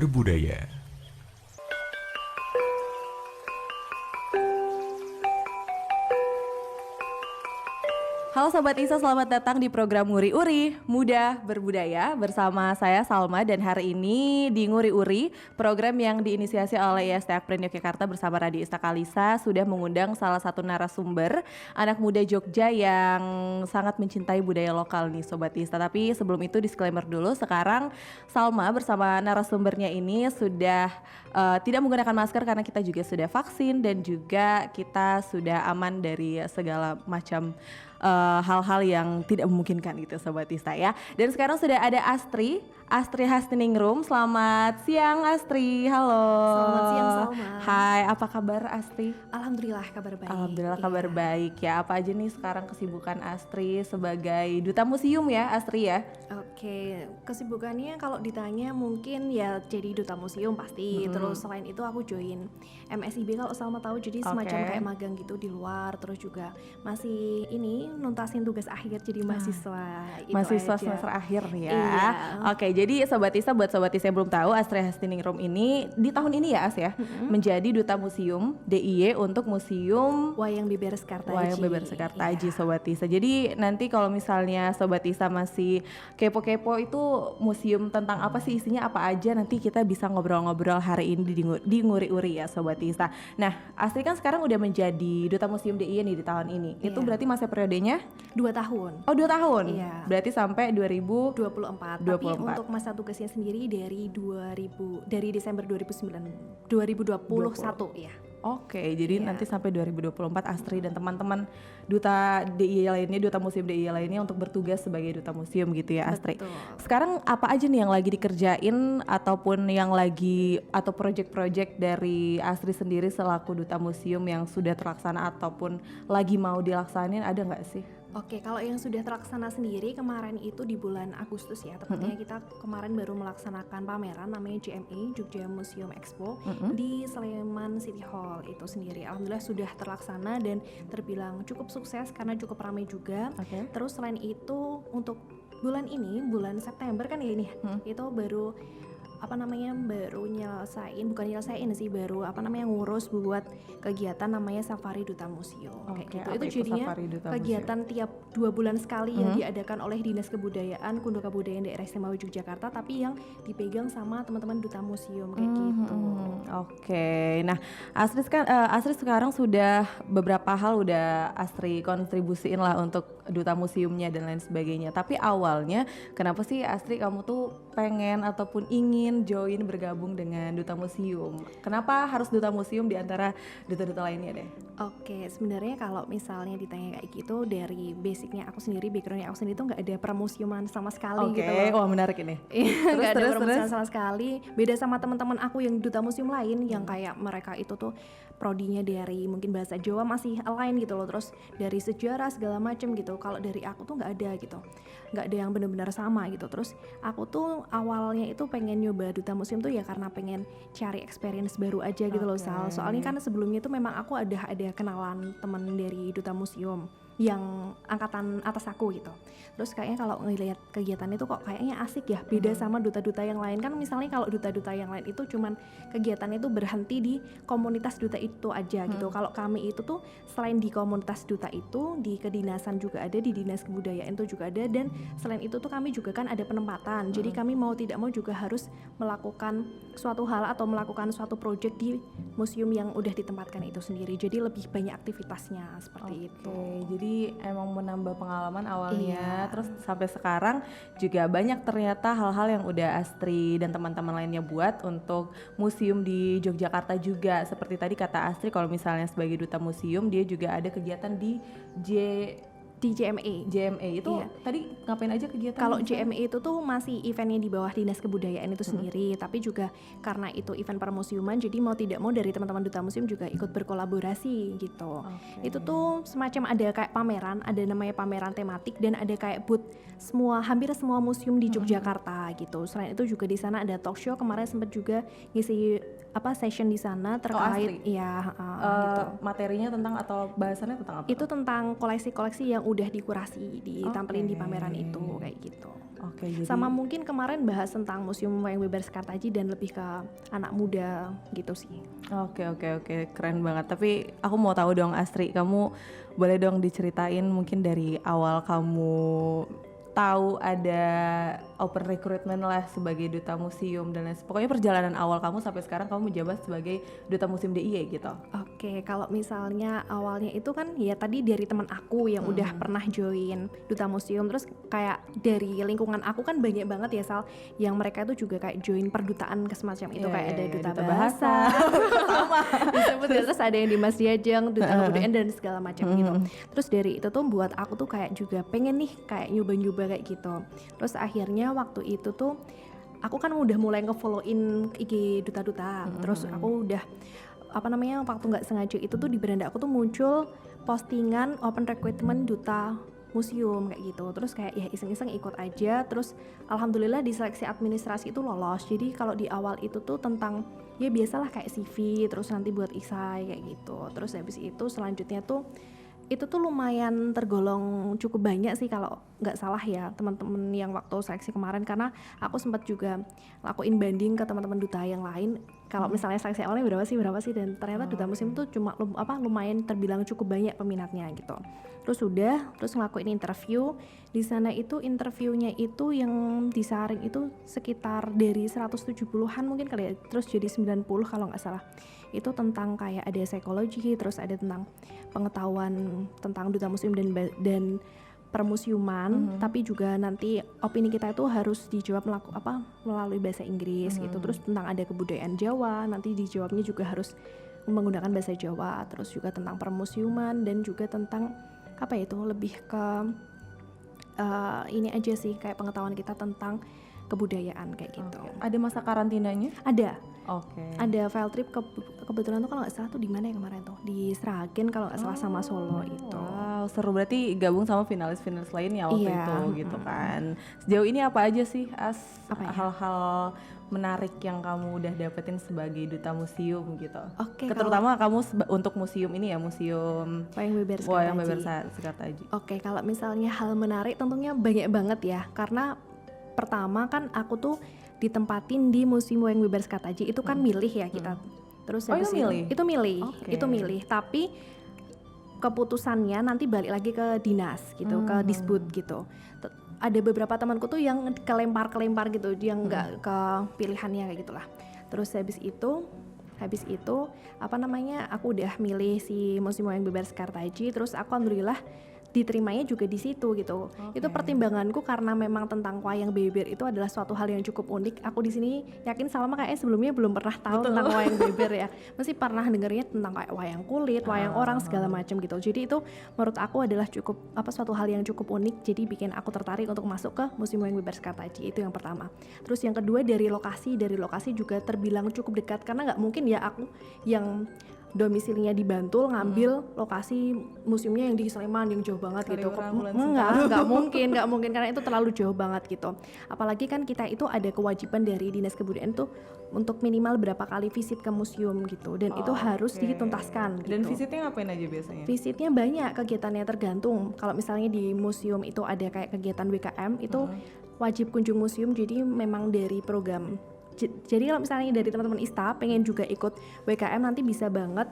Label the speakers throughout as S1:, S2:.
S1: berbudaya.
S2: Halo Sobat ISA, selamat datang di program Nguri Uri Muda Berbudaya bersama saya Salma, dan hari ini di Nguri Uri, program yang diinisiasi oleh IST Akprin Yogyakarta bersama Radio Ista Kalisa sudah mengundang salah satu narasumber anak muda Jogja yang sangat mencintai budaya lokal nih Sobat ISA. Tapi sebelum itu disclaimer dulu, sekarang Salma bersama narasumbernya ini sudah tidak menggunakan masker karena kita juga sudah vaksin dan juga kita sudah aman dari segala macam hal-hal yang tidak memungkinkan gitu Sobat Ista ya. Dan sekarang sudah ada Astri Hastiningrum. Selamat siang Astri, halo.
S3: Selamat siang Salma.
S2: Hai, apa kabar Astri?
S3: Alhamdulillah kabar baik.
S2: Alhamdulillah kabar baik ya. Apa aja nih sekarang kesibukan Astri sebagai duta museum ya Astri ya?
S3: Oke, kesibukannya kalau ditanya mungkin ya jadi duta museum pasti. Terus selain itu aku join MSIB kalau Salma tahu, jadi semacam kayak magang gitu di luar. Terus juga masih ini nuntasin tugas akhir jadi mahasiswa.
S2: Mahasiswa
S3: aja.
S2: semester akhir ya.
S3: Iya.
S2: Oke, jadi Sobat Isa, buat Sobat Isa yang belum tahu, Astri Hastiningrum ini di tahun ini ya As ya, menjadi duta museum DIY untuk museum
S3: Wayang Beber Sekartaji.
S2: Wayang Beber Sekartaji Sobat Isa. Jadi nanti kalau misalnya Sobat Isa masih kepo-kepo itu museum tentang apa sih, isinya apa aja, nanti kita bisa ngobrol-ngobrol hari ini di Nguri Uri ya Sobat Isa. Nah, Astri kan sekarang udah menjadi duta museum DIY nih di tahun ini. Itu berarti masa periodenya
S3: 2 tahun.
S2: Oh 2 tahun?
S3: Iya.
S2: Berarti sampai
S3: 24. Tapi untuk masa tugasnya sendiri dari Desember 2021 ya.
S2: Oke, jadi nanti sampai 2024 Astri dan teman-teman duta DIY lainnya, duta museum DIY lainnya untuk bertugas sebagai duta museum gitu ya Astri.
S3: Betul.
S2: Sekarang apa aja nih yang lagi dikerjain ataupun yang lagi atau project-project dari Astri sendiri selaku duta museum yang sudah terlaksana ataupun lagi mau dilaksanain, ada nggak sih?
S3: Oke, kalau yang sudah terlaksana sendiri kemarin itu di bulan Agustus ya, tepatnya kita kemarin baru melaksanakan pameran namanya JME, Jogja Museum Expo di Sleman City Hall itu sendiri. Alhamdulillah sudah terlaksana dan terbilang cukup sukses karena cukup ramai juga. Terus selain itu untuk bulan ini, bulan September kan ya ini, itu baru ngurus buat kegiatan namanya Safari Duta Museum kayak gitu. Itu jadinya kegiatan tiap 2 bulan sekali yang diadakan oleh Dinas Kebudayaan Kundo Kabudayaan Daerah Istimewa Yogyakarta, tapi yang dipegang sama teman-teman duta museum kayak gitu.
S2: Oke, nah Astri sekarang sudah beberapa hal udah Astri kontribusiin lah untuk duta museumnya dan lain sebagainya. Tapi awalnya kenapa sih Astri kamu tuh pengen ataupun ingin join bergabung dengan duta museum? Kenapa harus duta museum di antara duta-duta lainnya deh?
S3: Oke, sebenarnya kalau misalnya ditanya kayak gitu, dari backgroundnya aku sendiri tuh nggak ada permusiuman sama sekali gitu loh.
S2: Oke, wah menarik ini.
S3: Nggak ada permusiuman sama sekali. Beda sama teman-teman aku yang duta museum lain yang kayak mereka itu tuh prodinya dari mungkin bahasa Jawa masih align gitu loh, terus dari sejarah segala macam gitu. Kalau dari aku tuh nggak ada gitu, nggak ada yang benar-benar sama gitu. Terus aku tuh awalnya itu pengen nyoba duta museum tuh ya karena pengen cari experience baru aja gitu loh Sal. Soalnya kan sebelumnya tuh memang aku ada kenalan temen dari duta museum yang angkatan atas aku gitu. Terus kayaknya kalau ngelihat kegiatan itu kok kayaknya asik ya, beda sama duta-duta yang lain. Kan misalnya kalau duta-duta yang lain itu cuman kegiatannya itu berhenti di komunitas duta itu aja gitu. Kalau kami itu tuh selain di komunitas duta itu, di kedinasan juga ada, di Dinas Kebudayaan itu juga ada, dan selain itu tuh kami juga kan ada penempatan. Jadi kami mau tidak mau juga harus melakukan suatu hal atau melakukan suatu project di museum yang udah ditempatkan itu sendiri. Jadi lebih banyak aktivitasnya seperti itu.
S2: Jadi emang menambah pengalaman awalnya, terus sampai sekarang juga banyak ternyata hal-hal yang udah Astri dan teman-teman lainnya buat untuk museum di Yogyakarta juga. Seperti tadi kata Astri, kalau misalnya sebagai duta museum dia juga ada kegiatan di JME itu tadi ngapain aja kegiatan?
S3: Kalau JME itu tuh masih eventnya di bawah Dinas Kebudayaan itu sendiri, tapi juga karena itu event permusiuman, jadi mau tidak mau dari teman-teman duta museum juga ikut berkolaborasi gitu. Itu tuh semacam ada kayak pameran, ada namanya pameran tematik, dan ada kayak booth hampir semua museum di Yogyakarta gitu. Selain itu juga di sana ada talk show, kemarin sempat juga ngisi session di sana terkait gitu.
S2: Materinya tentang atau bahasannya tentang apa?
S3: Itu tentang koleksi-koleksi yang udah dikurasi, ditampilin di pameran itu kayak gitu.
S2: Oke, jadi
S3: Sama mungkin kemarin bahas tentang Museum Wayang Beber Sekartaji dan lebih ke anak muda gitu sih.
S2: Oke, keren banget. Tapi aku mau tahu dong Astri, kamu boleh dong diceritain mungkin dari awal kamu tahu ada open recruitment lah sebagai duta museum dan lain pokoknya perjalanan awal kamu sampai sekarang kamu menjabat sebagai duta museum DIY gitu.
S3: Oke, kalau misalnya awalnya itu kan ya tadi dari teman aku yang udah pernah join duta museum, terus kayak dari lingkungan aku kan banyak banget ya Sal, yang mereka itu juga kayak join perdutaan ke semacam itu, kayak ada duta bahasa, disebut ya, terus ada yang di Mas Diajeng, duta kebudayaan dan segala macam gitu. Terus dari itu tuh buat aku tuh kayak juga pengen nih kayak nyoba-nyoba kayak gitu. Terus akhirnya waktu itu tuh aku kan udah mulai nge-follow-in IG duta-duta, terus aku udah waktu nggak sengaja itu tuh di beranda aku tuh muncul postingan open recruitment duta museum kayak gitu. Terus kayak ya iseng-iseng ikut aja, terus alhamdulillah di seleksi administrasi itu lolos. Jadi kalau di awal itu tuh tentang ya biasalah kayak CV, terus nanti buat esai kayak gitu. Terus habis itu selanjutnya tuh itu tuh lumayan tergolong cukup banyak sih kalau nggak salah ya teman-teman yang waktu seleksi kemarin, karena aku sempat juga lakuin banding ke teman-teman duta yang lain kalau misalnya seleksi awalnya berapa sih dan ternyata duta museum tuh cuma lumayan terbilang cukup banyak peminatnya gitu. Terus ngelakuin interview di sana. Itu interviewnya itu yang disaring itu sekitar dari 170-an mungkin kali ya, terus jadi 90 kalau nggak salah. Itu tentang kayak ada psikologi, terus ada tentang pengetahuan tentang duta museum dan permusiuman, tapi juga nanti opini kita itu harus dijawab melalui bahasa Inggris gitu. Terus tentang ada kebudayaan Jawa, nanti dijawabnya juga harus menggunakan bahasa Jawa. Terus juga tentang permusiuman dan juga tentang lebih ke ini aja sih, kayak pengetahuan kita tentang kebudayaan kayak gitu.
S2: Ada masa karantinanya?
S3: Ada.
S2: Oke.
S3: Ada field trip kebetulan tuh kalau nggak salah tuh di mana ya kemarin tuh, di Sragen kalau nggak salah sama Solo itu.
S2: Wow, seru, berarti gabung sama finalis lainnya waktu itu gitu kan. Sejauh ini apa aja sih hal-hal menarik yang kamu udah dapetin sebagai duta museum gitu?
S3: Oke,
S2: terutama kamu untuk museum ini ya, museum
S3: Wayang Beber
S2: Sekartaji.
S3: Oke, kalau misalnya hal menarik tentunya banyak banget ya, karena pertama kan aku tuh ditempatin di Museum Wayang Beber Sekartaji itu kan milih ya kita. Terus habis itu milih, tapi keputusannya nanti balik lagi ke dinas gitu, ke disbud gitu. Ada beberapa temanku tuh yang kelempar gitu, yang nggak ke pilihannya kayak gitulah. Terus habis itu aku udah milih si Museum Wayang Beber Sekartaji, terus aku alhamdulillah diterimanya juga di situ gitu. Itu pertimbanganku karena memang tentang wayang beber itu adalah suatu hal yang cukup unik. Aku di sini yakin Salma kayaknya sebelumnya belum pernah tahu tentang wayang beber ya. Mesti pernah dengarnya tentang kayak wayang kulit, wayang orang segala macam gitu. Jadi itu menurut aku adalah cukup suatu hal yang cukup unik. Jadi bikin aku tertarik untuk masuk ke Museum Wayang Beber Sekartaji. Itu yang pertama. Terus yang kedua dari lokasi juga terbilang cukup dekat, karena nggak mungkin ya aku yang domisilinya di Bantul ngambil lokasi museumnya yang di Sleman yang jauh banget gitu. Nggak mungkin karena itu terlalu jauh banget gitu. Apalagi kan kita itu ada kewajiban dari Dinas Kebudayaan tuh untuk minimal berapa kali visit ke museum gitu, dan itu harus dituntaskan gitu.
S2: Dan visitnya ngapain aja biasanya?
S3: Visitnya banyak kegiatannya, tergantung. Kalau misalnya di museum itu ada kayak kegiatan WKM itu wajib kunjung museum, jadi memang dari program. Jadi kalau misalnya dari teman-teman ISTA pengen juga ikut WKM, nanti bisa banget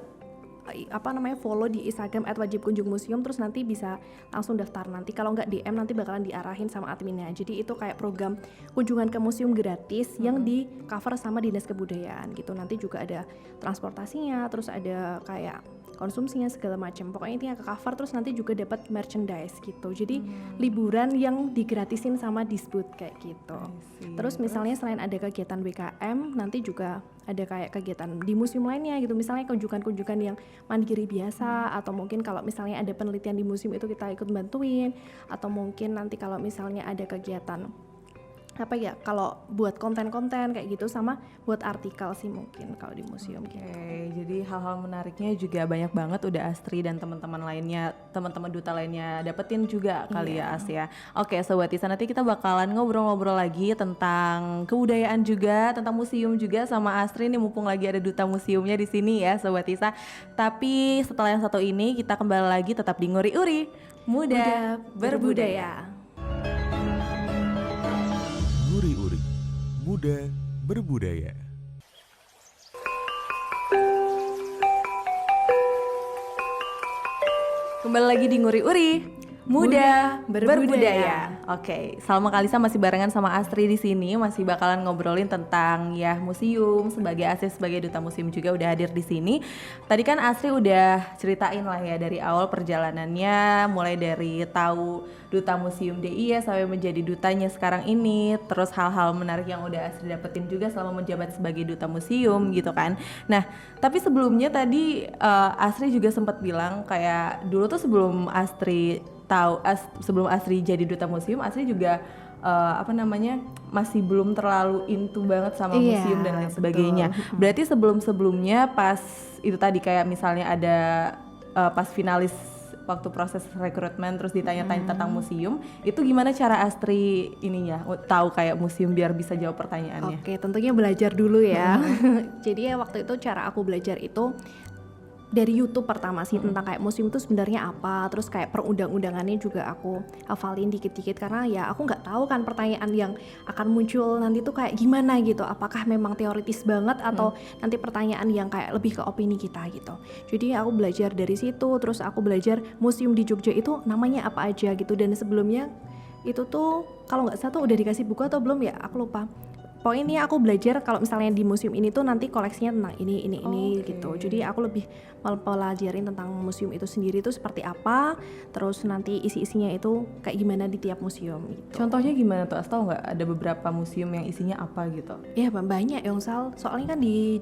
S3: follow di Instagram @wajibkunjungmuseum, terus nanti bisa langsung daftar. Nanti kalau nggak DM nanti bakalan diarahin sama adminnya. Jadi itu kayak program kunjungan ke museum gratis yang di cover sama Dinas Kebudayaan gitu. Nanti juga ada transportasinya, terus ada kayak konsumsinya segala macam. Pokoknya intinya ke cover, terus nanti juga dapat merchandise gitu. Jadi liburan yang digratisin sama disbud kayak gitu. Terus misalnya selain ada kegiatan WKM, nanti juga ada kayak kegiatan di museum lainnya gitu. Misalnya kunjungan-kunjungan yang mandiri biasa, atau mungkin kalau misalnya ada penelitian di museum itu kita ikut bantuin, atau mungkin nanti kalau misalnya ada kegiatan apa ya, kalau buat konten-konten kayak gitu sama buat artikel sih mungkin kalau di museum gitu.
S2: Oke, jadi hal-hal menariknya juga banyak banget udah Astri dan teman-teman lainnya, teman-teman duta lainnya dapetin juga kali ya As ya. Oke, Sobat Tisa, nanti kita bakalan ngobrol-ngobrol lagi tentang kebudayaan juga, tentang museum juga sama Astri nih, mumpung lagi ada duta museumnya di sini ya Sobat Tisa. Tapi setelah yang satu ini kita kembali lagi tetap di Nguri Uri, Muda Berbudaya.
S1: Nguri Uri, Muda Berbudaya.
S2: Kembali lagi di Nguri Uri, Muda Berbudaya. Oke, Salma Kalisa masih barengan sama Astri di sini, masih bakalan ngobrolin tentang ya museum. Sebagai Astri sebagai duta museum juga udah hadir di sini. Tadi kan Astri udah ceritain lah ya dari awal perjalanannya, mulai dari tahu duta museum DIY sampai menjadi dutanya sekarang ini, terus hal-hal menarik yang udah Astri dapetin juga selama menjabat sebagai duta museum gitu kan. Nah, tapi sebelumnya tadi Astri juga sempat bilang kayak dulu tuh sebelum Astri sebelum Astri jadi duta museum, Astri juga masih belum terlalu into banget sama museum dan lain sebagainya. Berarti sebelumnya pas itu tadi kayak misalnya ada pas finalis waktu proses rekrutmen terus ditanya-tanya tentang museum, itu gimana cara Astri ininya tahu kayak museum biar bisa jawab pertanyaannya?
S3: Oke, tentunya belajar dulu ya. Jadi ya waktu itu cara aku belajar itu dari YouTube pertama sih, tentang kayak museum itu sebenarnya apa, terus kayak perundang-undangannya juga aku hafalin dikit-dikit, karena ya aku nggak tahu kan pertanyaan yang akan muncul nanti tuh kayak gimana gitu, apakah memang teoritis banget atau nanti pertanyaan yang kayak lebih ke opini kita gitu. Jadi aku belajar dari situ, terus aku belajar museum di Jogja itu namanya apa aja gitu, dan sebelumnya itu tuh kalau nggak salah tuh udah dikasih buku atau belum ya, aku lupa. Pokoknya ini aku belajar kalau misalnya di museum ini tuh nanti koleksinya tentang ini gitu. Jadi aku lebih mempelajarin tentang museum itu sendiri tuh seperti apa, terus nanti isi-isinya itu kayak gimana di tiap museum gitu.
S2: Contohnya gimana tuh? Tahu nggak ada beberapa museum yang isinya apa gitu?
S3: Ya banyak ya soalnya kan di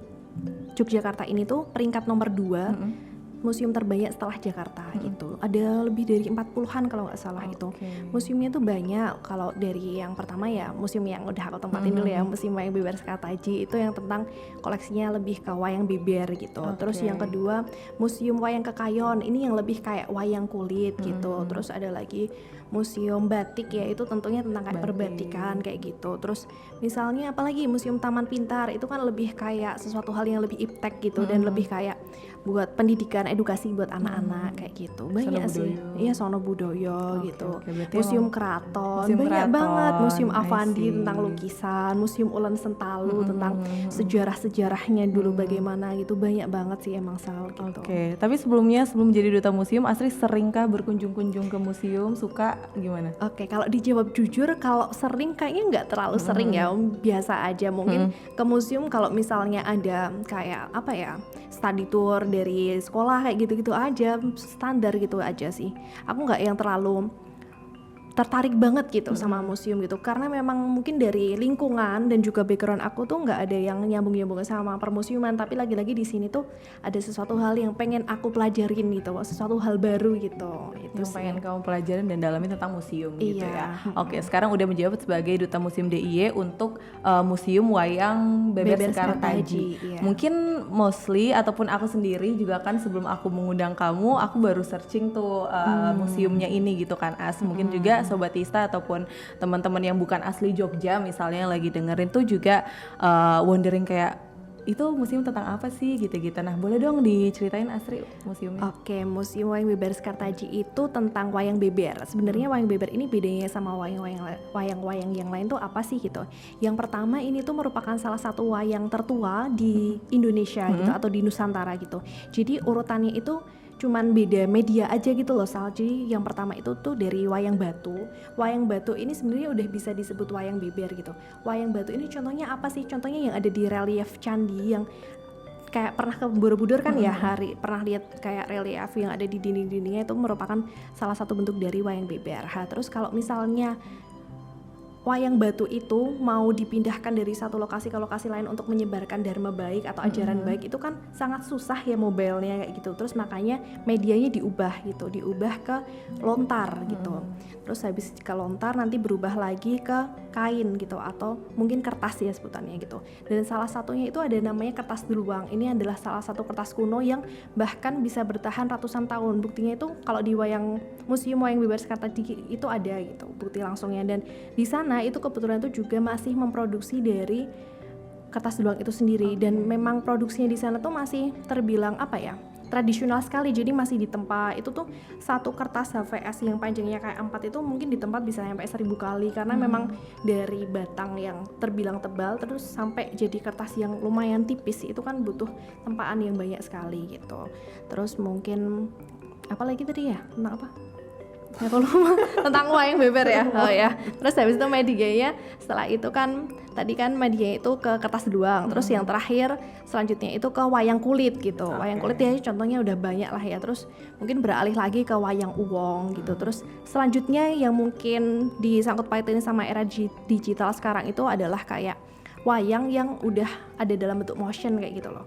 S3: Yogyakarta ini tuh peringkat nomor 2 museum terbanyak setelah Jakarta gitu. Ada lebih dari 40-an kalau nggak salah itu. Museumnya tuh banyak. Kalau dari yang pertama ya museum yang udah aku tempatin dulu ya, Museum Wayang Beber Sekartaji, itu yang tentang koleksinya lebih ke wayang beber gitu. Terus yang kedua Museum Wayang Kekayon, ini yang lebih kayak wayang kulit gitu. Terus ada lagi Museum Batik ya, itu tentunya tentang kayak perbatikan kayak gitu. Terus misalnya apalagi Museum Taman Pintar, itu kan lebih kayak sesuatu hal yang lebih iptek gitu, dan lebih kayak buat pendidikan, edukasi buat anak-anak kayak gitu. Banyak sih. Iya, Sono Budoyo gitu. Museum Keraton, banyak banget. Museum Avandi tentang lukisan, Museum Ulen Sentalu tentang sejarah-sejarahnya dulu bagaimana gitu. Banyak banget sih emang Sal gitu.
S2: Oke, tapi sebelum jadi duta museum, Astri seringkah berkunjung-kunjung ke museum? Suka gimana?
S3: Oke, kalau dijawab jujur, kalau sering kayaknya nggak terlalu sering ya, biasa aja. Mungkin ke museum kalau misalnya ada kayak apa ya, study tour dari sekolah kayak gitu-gitu aja, standar gitu aja sih. Aku nggak yang terlalu tertarik banget gitu sama museum gitu, karena memang mungkin dari lingkungan dan juga background aku tuh nggak ada yang nyambung-nyambung sama permusiuman, tapi lagi-lagi di sini tuh ada sesuatu hal yang pengen aku pelajarin gitu, sesuatu hal baru gitu. Itu
S2: yang pengen kamu pelajarin dan dalamin tentang museum gitu
S3: Iya.
S2: ya. Oke, sekarang udah menjabat sebagai duta museum DIY untuk Museum Wayang Beber Sekartaji.
S3: Iya.
S2: Mungkin mostly ataupun aku sendiri juga kan sebelum aku mengundang kamu, aku baru searching tuh museumnya ini gitu kan As. Mungkin juga Sobat Tista ataupun teman-teman yang bukan asli Jogja misalnya yang lagi dengerin tuh juga wondering kayak itu museum tentang apa sih gitu-gitu. Nah, boleh dong diceritain Astri museumnya?
S3: Oke, Museum Wayang Beber Sekartaji itu tentang wayang beber. Sebenarnya wayang beber ini bedanya sama wayang-wayang yang lain tuh apa sih gitu. Yang pertama, ini tuh merupakan salah satu wayang tertua di Indonesia gitu, atau di Nusantara gitu. Jadi urutannya itu cuman beda media aja gitu loh Sal. Jadi yang pertama itu tuh dari wayang batu. Wayang batu ini sebenarnya udah bisa disebut wayang beber gitu. Wayang batu ini contohnya apa sih? Contohnya yang ada di relief candi yang kayak pernah ke Borobudur kan ya, pernah lihat kayak relief yang ada di dinding-dindingnya, itu merupakan salah satu bentuk dari wayang beber. Terus kalau misalnya wayang batu itu mau dipindahkan dari satu lokasi ke lokasi lain untuk menyebarkan dharma baik atau ajaran baik itu kan sangat susah ya mobilenya kayak gitu. Terus makanya medianya diubah gitu, diubah ke lontar gitu. Terus habis ke lontar nanti berubah lagi ke kain gitu atau mungkin kertas ya sebutannya gitu. Dan salah satunya itu ada namanya kertas duluang. Ini adalah salah satu kertas kuno yang bahkan bisa bertahan ratusan tahun. Buktinya itu kalau di Museum Wayang Beber Sekartaji itu ada gitu bukti langsungnya. Dan di sana itu kebetulan itu juga masih memproduksi dari kertas duluang itu sendiri. Dan memang produksinya di sana tuh masih terbilang tradisional sekali. Jadi masih ditempa. Itu tuh satu kertas HVS yang panjangnya kayak 4 itu mungkin ditempat bisa sampai 1000 kali karena memang dari batang yang terbilang tebal terus sampai jadi kertas yang lumayan tipis itu kan butuh tempaan yang banyak sekali gitu. Terus mungkin apa lagi tadi ya, tentang apa? Ya kalau tentang wayang beber ya. Oh ya. Terus habis itu medianya setelah itu kan tadi kan medianya itu ke kertas duluang. Terus yang terakhir selanjutnya itu ke wayang kulit gitu. Wayang kulit ya contohnya udah banyak lah ya. Terus mungkin beralih lagi ke wayang uwong gitu. Terus selanjutnya yang mungkin disangkut pautin sama era digital sekarang itu adalah kayak wayang yang udah ada dalam bentuk motion kayak gitu loh.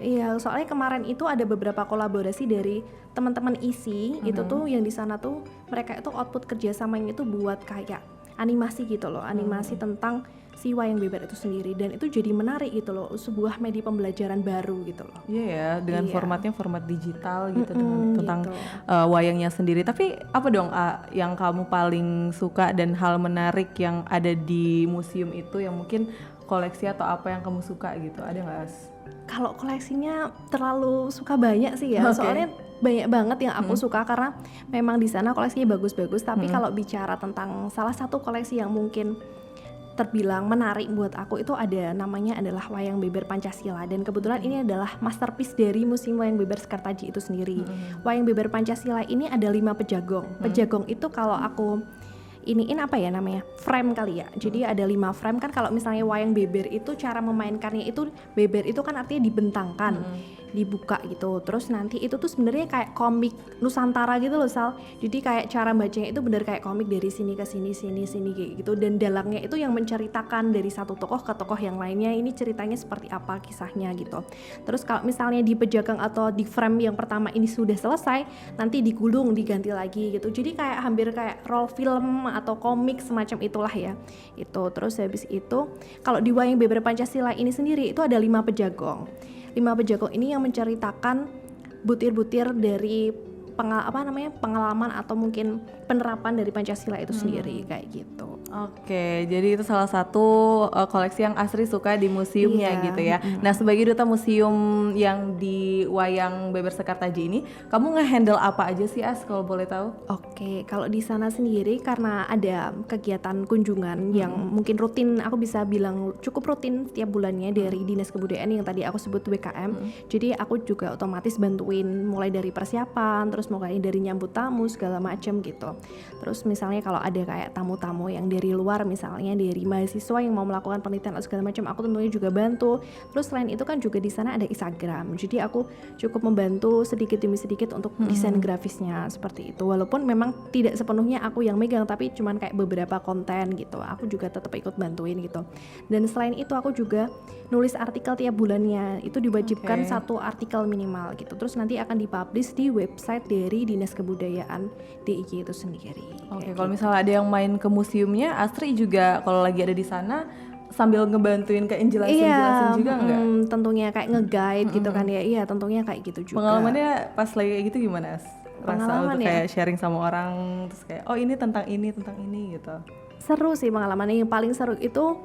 S3: Iya, soalnya kemarin itu ada beberapa kolaborasi dari teman-teman ISI itu tuh yang di sana tuh mereka itu output kerjasamanya itu buat kayak animasi gitu loh, animasi tentang si wayang beber itu sendiri dan itu jadi menarik gitu loh, sebuah media pembelajaran baru gitu loh.
S2: Iya ya, dengan formatnya format digital gitu tentang gitu. Wayangnya sendiri. Tapi apa dong yang kamu paling suka dan hal menarik yang ada di museum itu yang mungkin koleksi atau apa yang kamu suka gitu, ada nggak As?
S3: Kalau koleksinya terlalu suka banyak sih ya, soalnya banyak banget yang aku suka karena memang di sana koleksinya bagus-bagus. Tapi kalau bicara tentang salah satu koleksi yang mungkin terbilang menarik buat aku itu namanya adalah Wayang Beber Pancasila dan kebetulan ini adalah masterpiece dari Museum Wayang Beber Sekartaji itu sendiri. Wayang Beber Pancasila ini ada 5 pejagong. Pejagong itu kalau aku iniin apa ya namanya, frame kali ya. Jadi ada 5 frame kan. Kalau misalnya wayang beber itu cara memainkannya itu, beber itu kan artinya dibentangkan, dibuka gitu. Terus nanti itu tuh sebenarnya kayak komik Nusantara gitu loh Sal. Jadi kayak cara bacanya itu bener kayak komik dari sini ke sini kayak gitu. Dan dalangnya itu yang menceritakan dari satu tokoh ke tokoh yang lainnya, ini ceritanya seperti apa kisahnya gitu. Terus kalau misalnya di pejagang atau di frame yang pertama ini sudah selesai, nanti digulung diganti lagi gitu. Jadi kayak hampir kayak roll film atau komik semacam itulah ya. Itu terus habis itu kalau di Wayang Beber Pancasila ini sendiri itu ada 5 pejagong. 5 pejagong ini yang menceritakan butir-butir dari pengalaman atau mungkin penerapan dari Pancasila itu sendiri kayak gitu.
S2: Oke, jadi itu salah satu koleksi yang Asri suka di museumnya gitu ya. Nah, sebagai duta museum yang di Wayang Beber Sekartaji ini, kamu nge-handle apa aja sih As kalau boleh tahu?
S3: Oke, kalau di sana sendiri karena ada kegiatan kunjungan yang mungkin rutin, aku bisa bilang cukup rutin tiap bulannya dari Dinas Kebudayaan yang tadi aku sebut WKM. Jadi aku juga otomatis bantuin mulai dari persiapan, terus mulai dari nyambut tamu segala macam gitu. Terus misalnya kalau ada kayak tamu-tamu yang dari luar, misalnya dari mahasiswa yang mau melakukan penelitian atau segala macam, aku tentunya juga bantu. Terus selain itu kan juga di sana ada Instagram, jadi aku cukup membantu sedikit demi sedikit untuk desain grafisnya seperti itu. Walaupun memang tidak sepenuhnya aku yang megang, tapi cuman kayak beberapa konten gitu, aku juga tetap ikut bantuin gitu. Dan selain itu aku juga nulis artikel tiap bulannya, itu diwajibkan 1 artikel minimal gitu. Terus nanti akan dipublish di website dari Dinas Kebudayaan DIY itu sendiri.
S2: Oke, kalau misalnya ada yang main ke museumnya, Astri juga kalau lagi ada di sana sambil ngebantuin kayak jelasin juga enggak?
S3: Tentunya kayak nge-guide gitu kan ya. Iya, tentunya kayak gitu juga.
S2: Pengalamannya pas lagi kayak gitu gimana, As? Rasa untuk kayak sharing sama orang terus kayak oh ini tentang ini gitu.
S3: Seru sih pengalamannya. Yang paling seru itu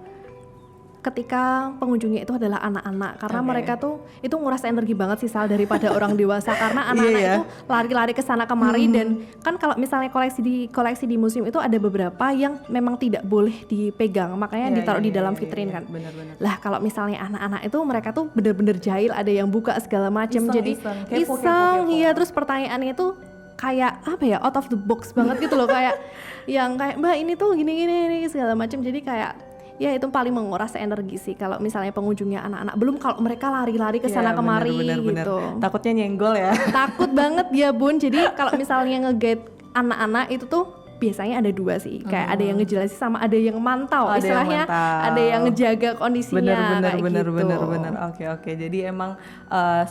S3: ketika pengunjungnya itu adalah anak-anak, karena mereka tuh itu nguras energi banget sih Sal daripada orang dewasa, karena anak-anak itu lari-lari ke sana kemari. Dan kan kalau misalnya koleksi di museum itu ada beberapa yang memang tidak boleh dipegang, makanya ditaruh di dalam vitrin kan. Bener-bener. Lah kalau misalnya anak-anak itu mereka tuh bener-bener jahil, ada yang buka segala macam, jadi iseng. Iya, terus pertanyaannya itu kayak apa ya, out of the box banget gitu loh, kayak yang kayak Mbak ini tuh gini segala macam. Jadi kayak ya itu paling menguras energi sih kalau misalnya pengunjungnya anak-anak. Belum kalau mereka lari-lari ke sana kemari gitu.
S2: Takutnya nyenggol ya.
S3: Takut banget dia Bun. Jadi kalau misalnya nge-guide anak-anak itu tuh biasanya ada dua sih, kayak ada yang ngejelasin sama ada yang mantau,
S2: Oh, ada yang
S3: istilahnya
S2: mantau.
S3: ada yang ngejaga kondisinya kayak gitu.
S2: Bener. Oke. Jadi emang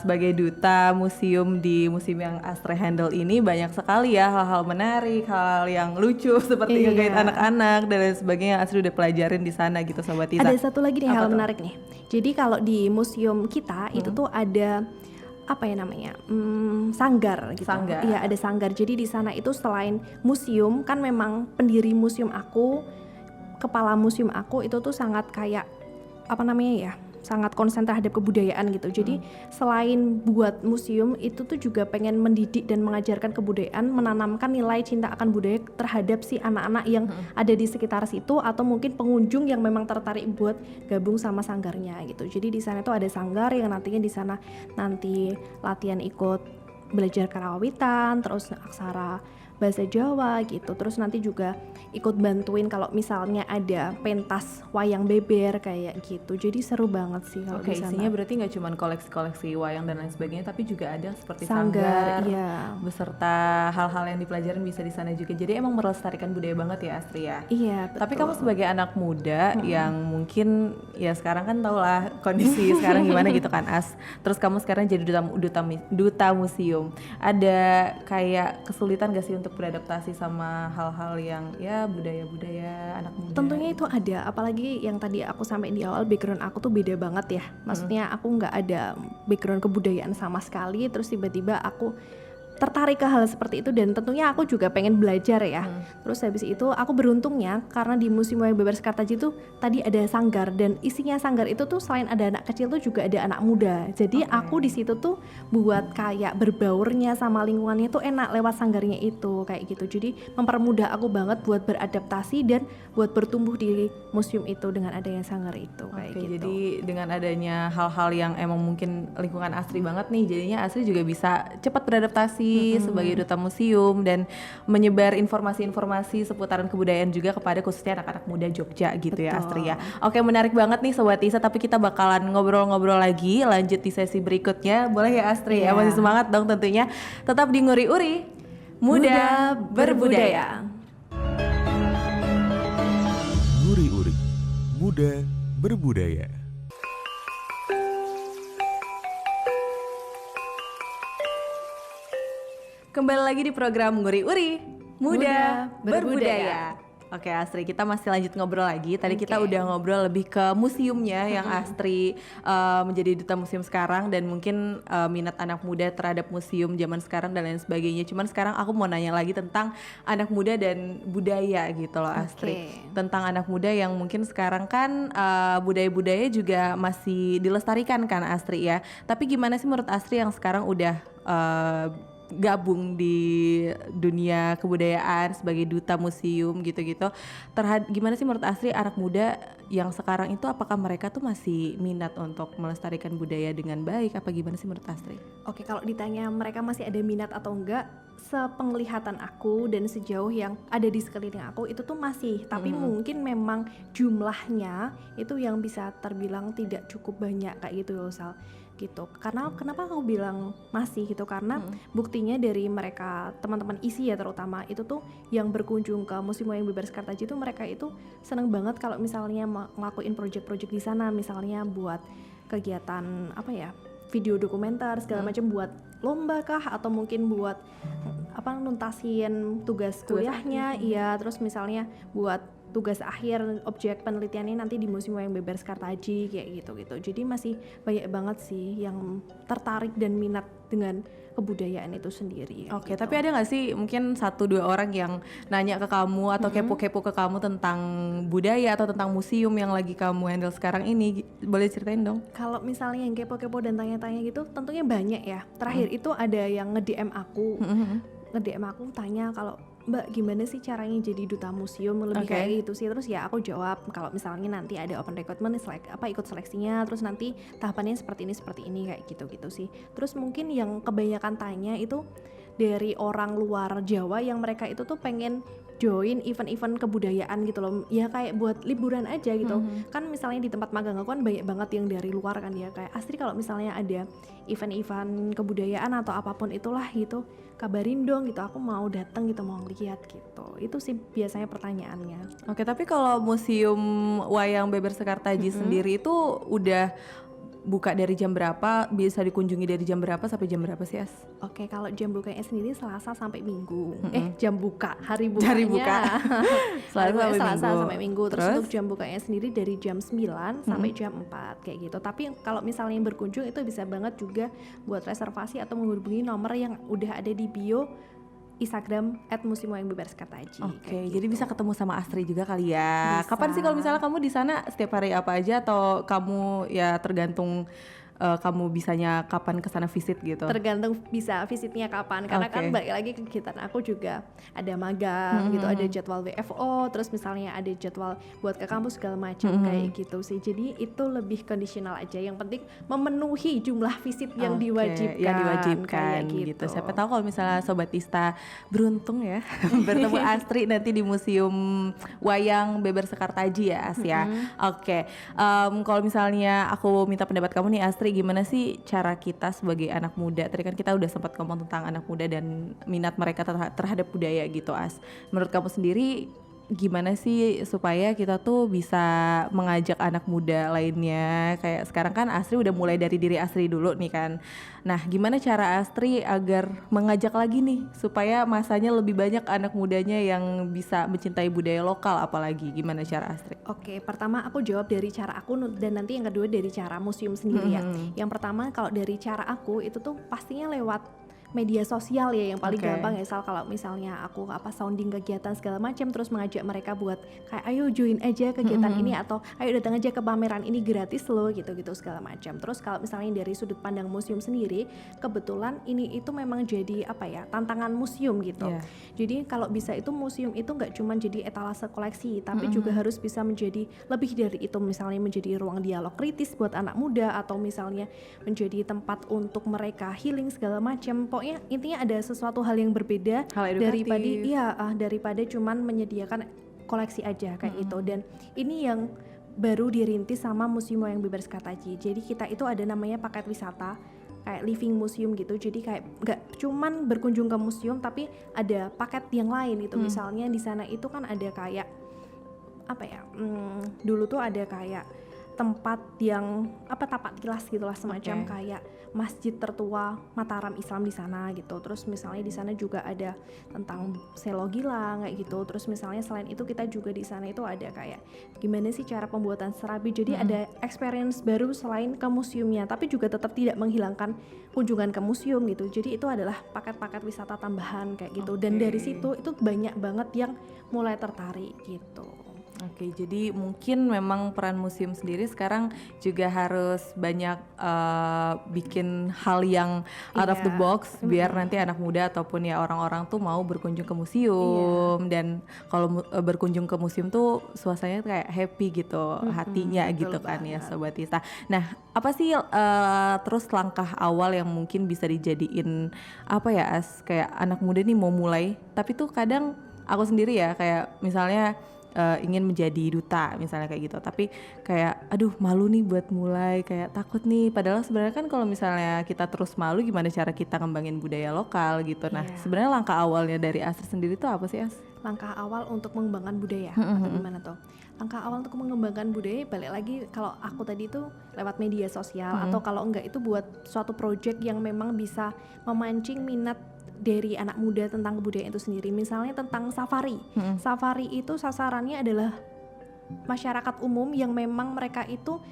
S2: sebagai duta museum di museum yang Astre handle ini banyak sekali ya hal-hal menarik, hal yang lucu seperti
S3: Iya.
S2: ngegait anak-anak dan lain sebagainya yang Asri udah pelajarin di sana gitu Sobat Isa.
S3: Ada satu lagi nih
S2: Apa
S3: hal
S2: tuh?
S3: menarik nih. Jadi kalau di museum kita itu tuh ada apa ya namanya, sanggar gitu.
S2: Sanggar.
S3: Iya, ada sanggar. Jadi di sana itu selain museum, kan memang pendiri museum aku, kepala museum aku itu tuh sangat kayak apa namanya ya, sangat konsen terhadap kebudayaan gitu. Jadi selain buat museum itu tuh juga pengen mendidik dan mengajarkan kebudayaan, menanamkan nilai cinta akan budaya terhadap si anak-anak yang ada di sekitar situ atau mungkin pengunjung yang memang tertarik buat gabung sama sanggarnya gitu. Jadi di sana tuh ada sanggar yang nantinya di sana nanti latihan ikut belajar karawitan, terus aksara bahasa Jawa gitu. Terus nanti juga ikut bantuin kalau misalnya ada pentas wayang beber kayak gitu. Jadi seru banget sih kalau
S2: Oke,
S3: di sana.
S2: isinya berarti nggak cuma koleksi-koleksi wayang dan lain sebagainya, tapi juga ada seperti
S3: Sanggar,
S2: sanggar,
S3: iya.
S2: beserta hal-hal yang dipelajarin bisa di sana juga. Jadi emang melestarikan budaya banget ya Astri ya.
S3: Iya, betul.
S2: Tapi kamu sebagai anak muda yang mungkin ya sekarang kan tau lah kondisi sekarang gimana gitu kan terus kamu sekarang jadi duta museum. Ada kayak kesulitan gak sih untuk beradaptasi sama hal-hal yang ya budaya-budaya anak muda?
S3: Tentunya itu ada, apalagi yang tadi aku sampai di awal, background aku tuh beda banget ya. Maksudnya aku nggak ada background kebudayaan sama sekali, terus tiba-tiba aku tertarik ke hal seperti itu dan tentunya aku juga pengen belajar ya. Terus habis itu aku beruntungnya karena di Museum Wayang Beber Sekartaji itu tadi ada sanggar dan isinya sanggar itu tuh selain ada anak kecil tuh juga ada anak muda. Jadi aku di situ tuh buat kayak berbaurnya sama lingkungannya tuh enak lewat sanggarnya itu kayak gitu. Jadi mempermudah aku banget buat beradaptasi dan buat bertumbuh di museum itu dengan adanya sanggar itu kayak
S2: Oke,
S3: gitu.
S2: jadi dengan adanya hal-hal yang emang mungkin lingkungan Asri banget nih, jadinya Asri juga bisa cepat beradaptasi sebagai duta museum dan menyebar informasi-informasi seputaran kebudayaan juga kepada khususnya anak-anak muda Jogja gitu ya Astri ya. Oke, menarik banget nih Sobat Isa, tapi kita bakalan ngobrol-ngobrol lagi lanjut di sesi berikutnya. Boleh ya Astri ya? Masih semangat dong tentunya. Tetap di Nguri-Uri Muda Berbudaya.
S1: Nguri-uri, muda berbudaya.
S2: Kembali lagi di program Nguri-Uri Muda Berbudaya. Oke Astri, kita masih lanjut ngobrol lagi. Tadi kita udah ngobrol lebih ke museumnya yang Astri menjadi duta museum sekarang dan mungkin minat anak muda terhadap museum zaman sekarang dan lain sebagainya. Cuman sekarang aku mau nanya lagi tentang anak muda dan budaya gitu loh Astri. Tentang anak muda yang mungkin sekarang kan budaya-budaya juga masih dilestarikan kan Astri ya. Tapi gimana sih menurut Astri yang sekarang udah gabung di dunia kebudayaan sebagai duta museum gitu-gitu, gimana sih menurut Astri anak muda yang sekarang itu apakah mereka tuh masih minat untuk melestarikan budaya dengan baik apa gimana sih menurut Astri?
S3: Oke, kalau ditanya mereka masih ada minat atau enggak, sepenglihatan aku dan sejauh yang ada di sekeliling aku itu tuh masih, tapi mungkin memang jumlahnya itu yang bisa terbilang tidak cukup banyak kayak gitu loh Sal. Gitu. Karena kenapa aku bilang masih gitu, karena buktinya dari mereka teman-teman isi ya terutama itu tuh yang berkunjung ke Museum Wayang Beber Sekartaji itu mereka itu seneng banget kalau misalnya ngelakuin project-project di sana, misalnya buat kegiatan apa ya, video dokumenter segala macam, buat lomba kah atau mungkin buat apa nuntasin tugas kuliahnya, iya, terus misalnya buat tugas akhir objek penelitiannya nanti di Museum Wayang Beber Sekartaji kayak gitu-gitu. Jadi masih banyak banget sih yang tertarik dan minat dengan kebudayaan itu sendiri.
S2: Oke,
S3: gitu.
S2: tapi ada nggak sih mungkin 1-2 orang yang nanya ke kamu atau kepo-kepo ke kamu tentang budaya atau tentang museum yang lagi kamu handle sekarang ini? Boleh ceritain dong?
S3: Kalau misalnya yang kepo-kepo dan tanya-tanya gitu tentunya banyak ya. Terakhir itu ada yang nge-DM aku. Nge-DM aku tanya kalau Mbak gimana sih caranya jadi duta museum, lebih kayak gitu sih. Terus ya aku jawab kalau misalnya nanti ada open recruitment ikut seleksinya, terus nanti tahapannya seperti ini kayak gitu sih. Terus mungkin yang kebanyakan tanya itu dari orang luar Jawa yang mereka itu tuh pengen join event-event kebudayaan gitu loh, ya kayak buat liburan aja gitu. Kan misalnya di tempat magang aku kan banyak banget yang dari luar kan ya, kayak Astri kalau misalnya ada event-event kebudayaan atau apapun itulah gitu, kabarin dong gitu, aku mau datang gitu, mau lihat gitu. Itu sih biasanya pertanyaannya.
S2: Oke, tapi kalau Museum Wayang Beber Sekartaji sendiri itu udah buka dari jam berapa, bisa dikunjungi dari jam berapa sampai jam berapa sih, As?
S3: Oke, kalau jam bukanya sendiri Selasa sampai Minggu. Jam buka, hari bukanya.
S2: Hari buka.
S3: Selasa sampai Minggu. Terus untuk jam bukanya sendiri dari jam 9 sampai jam 4 kayak gitu. Tapi kalau misalnya yang berkunjung itu bisa banget juga buat reservasi atau menghubungi nomor yang udah ada di bio Instagram @museumwayangbeber_sekartaji.
S2: Oke, jadi bisa ketemu sama Astri juga kali ya.
S3: Bisa.
S2: Kapan sih kalau misalnya kamu di sana, setiap hari apa aja atau kamu ya tergantung kamu bisanya kapan ke sana visit gitu?
S3: Tergantung bisa visitnya kapan, karena kan balik lagi kegiatan aku juga ada magang gitu, ada jadwal WFO, terus misalnya ada jadwal buat ke kampus segala macam kayak gitu sih. Jadi itu lebih kondisional aja, yang penting memenuhi jumlah visit yang diwajibkan.
S2: Yang diwajibkan
S3: kayak
S2: gitu. Siapa tahu kalau misalnya Sobat Ista beruntung ya bertemu Astri nanti di Museum Wayang Beber Sekartaji ya, As ya. Oke, kalau misalnya aku minta pendapat kamu nih Astri, gimana sih cara kita sebagai anak muda? Tadi kan kita udah sempat ngomong tentang anak muda dan minat mereka terhadap budaya gitu, As. Menurut kamu sendiri gimana sih supaya kita tuh bisa mengajak anak muda lainnya? Kayak sekarang kan Astri udah mulai dari diri Astri dulu nih kan. Nah, gimana cara Astri agar mengajak lagi nih supaya masanya lebih banyak anak mudanya yang bisa mencintai budaya lokal, apalagi gimana cara Astri?
S3: Oke, pertama aku jawab dari cara aku dan nanti yang kedua dari cara museum sendiri ya. Yang pertama kalau dari cara aku itu tuh pastinya lewat media sosial ya, yang paling gampang ya. Kalau misalnya aku sounding kegiatan segala macam, terus mengajak mereka buat kayak ayo join aja kegiatan ini, atau ayo datang aja ke pameran ini gratis loh gitu-gitu segala macam. Terus kalau misalnya dari sudut pandang museum sendiri, kebetulan ini itu memang jadi tantangan museum gitu. Jadi kalau bisa itu museum itu nggak cuma jadi etalase koleksi, tapi juga harus bisa menjadi lebih dari itu, misalnya menjadi ruang dialog kritis buat anak muda, atau misalnya menjadi tempat untuk mereka healing segala macam. Pokoknya intinya ada sesuatu hal yang berbeda daripada cuman menyediakan koleksi aja kayak itu. Dan ini yang baru dirintis sama Museum Wayang Beber Sekartaji. Jadi kita itu ada namanya paket wisata kayak living museum gitu. Jadi kayak nggak cuman berkunjung ke museum, tapi ada paket yang lain gitu. Misalnya di sana itu kan ada kayak dulu tuh ada kayak tempat yang tapak tilas gitulah, semacam kayak masjid tertua Mataram Islam di sana gitu. Terus misalnya di sana juga ada tentang Selo Gilang kayak gitu. Terus misalnya selain itu kita juga di sana itu ada kayak gimana sih cara pembuatan serabi. Jadi ada experience baru selain ke museumnya, tapi juga tetap tidak menghilangkan kunjungan ke museum gitu. Jadi itu adalah paket-paket wisata tambahan kayak gitu. Dan dari situ itu banyak banget yang mulai tertarik gitu.
S2: Oke, jadi mungkin memang peran museum sendiri sekarang juga harus banyak bikin hal yang out of the box biar nanti anak muda ataupun ya orang-orang tuh mau berkunjung ke museum. Dan kalau berkunjung ke museum tuh suasananya kayak happy gitu, hatinya gitu kan ya Sobat Ista. Nah, apa sih terus langkah awal yang mungkin bisa dijadiin As, kayak anak muda nih mau mulai, tapi tuh kadang aku sendiri ya kayak misalnya ingin menjadi duta misalnya kayak gitu, tapi kayak aduh malu nih buat mulai, kayak takut nih, padahal sebenarnya kan kalau misalnya kita terus malu gimana cara kita ngembangin budaya lokal gitu. Nah sebenarnya langkah awalnya dari Astri sendiri tuh apa sih, As?
S3: Langkah awal untuk mengembangkan budaya atau gimana tuh? Langkah awal untuk mengembangkan budaya balik lagi kalau aku tadi tuh lewat media sosial, atau kalau enggak itu buat suatu project yang memang bisa memancing minat dari anak muda tentang kebudayaan itu sendiri. Misalnya tentang safari. Safari itu sasarannya adalah masyarakat umum yang memang mereka itu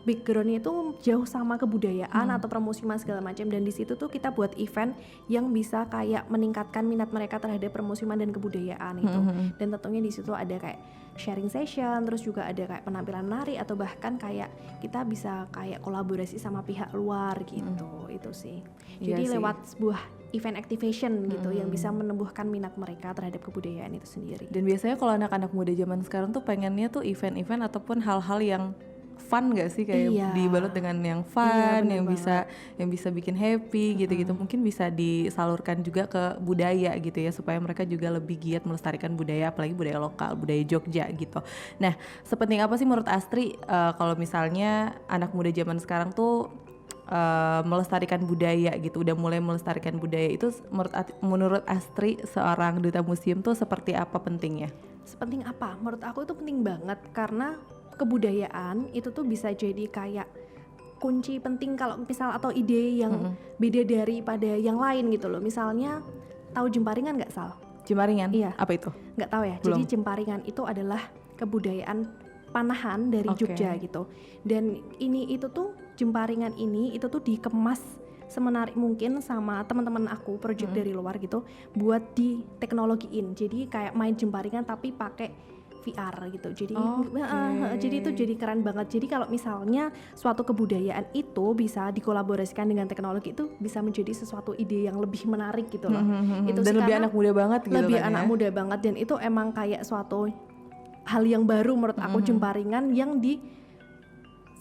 S3: backgroundnya itu jauh sama kebudayaan atau permusiman segala macam, dan di situ tuh kita buat event yang bisa kayak meningkatkan minat mereka terhadap permusiman dan kebudayaan itu. Dan tentunya di situ ada kayak sharing session, terus juga ada kayak penampilan menari, atau bahkan kayak kita bisa kayak kolaborasi sama pihak luar gitu. Itu sih. Jadi lewat sebuah event activation gitu yang bisa menumbuhkan minat mereka terhadap kebudayaan itu sendiri.
S2: Dan biasanya kalau anak-anak muda zaman sekarang tuh pengennya tuh event-event ataupun hal-hal yang fun gak sih, kayak
S3: Iya.
S2: dibalut dengan yang
S3: Iya,
S2: fun,
S3: bener
S2: yang bisa bikin happy gitu-gitu. Mungkin bisa disalurkan juga ke budaya gitu ya, supaya mereka juga lebih giat melestarikan budaya, apalagi budaya lokal, budaya Jogja gitu. Nah, sepenting apa sih menurut Astri kalau misalnya anak muda zaman sekarang tuh melestarikan budaya gitu, udah mulai melestarikan budaya itu menurut Astri seorang duta museum tuh seperti apa pentingnya?
S3: Sepenting apa? Menurut aku itu penting banget karena kebudayaan itu tuh bisa jadi kayak kunci penting kalau misal atau ide yang beda daripada yang lain gitu loh. Misalnya tahu Jemparingan nggak, Sal?
S2: Jemparingan?
S3: Iya.
S2: Apa itu?
S3: Nggak tahu ya.
S2: Belum.
S3: Jadi Jemparingan itu adalah kebudayaan panahan dari Jogja gitu. Dan itu tuh Jemparingan itu tuh dikemas semenarik mungkin sama teman-teman aku project dari luar gitu buat di teknologiin. Jadi kayak main Jemparingan tapi pakai VR gitu. Jadi jadi itu jadi keren banget. Jadi kalau misalnya suatu kebudayaan itu bisa dikolaborasikan dengan teknologi, itu bisa menjadi sesuatu ide yang lebih menarik gitu loh. Itu
S2: Dan
S3: sih
S2: lebih
S3: karena
S2: anak muda banget gitu
S3: lebih
S2: kan
S3: anak
S2: ya?
S3: muda banget, dan itu emang kayak suatu hal yang baru menurut aku, Jemparingan yang di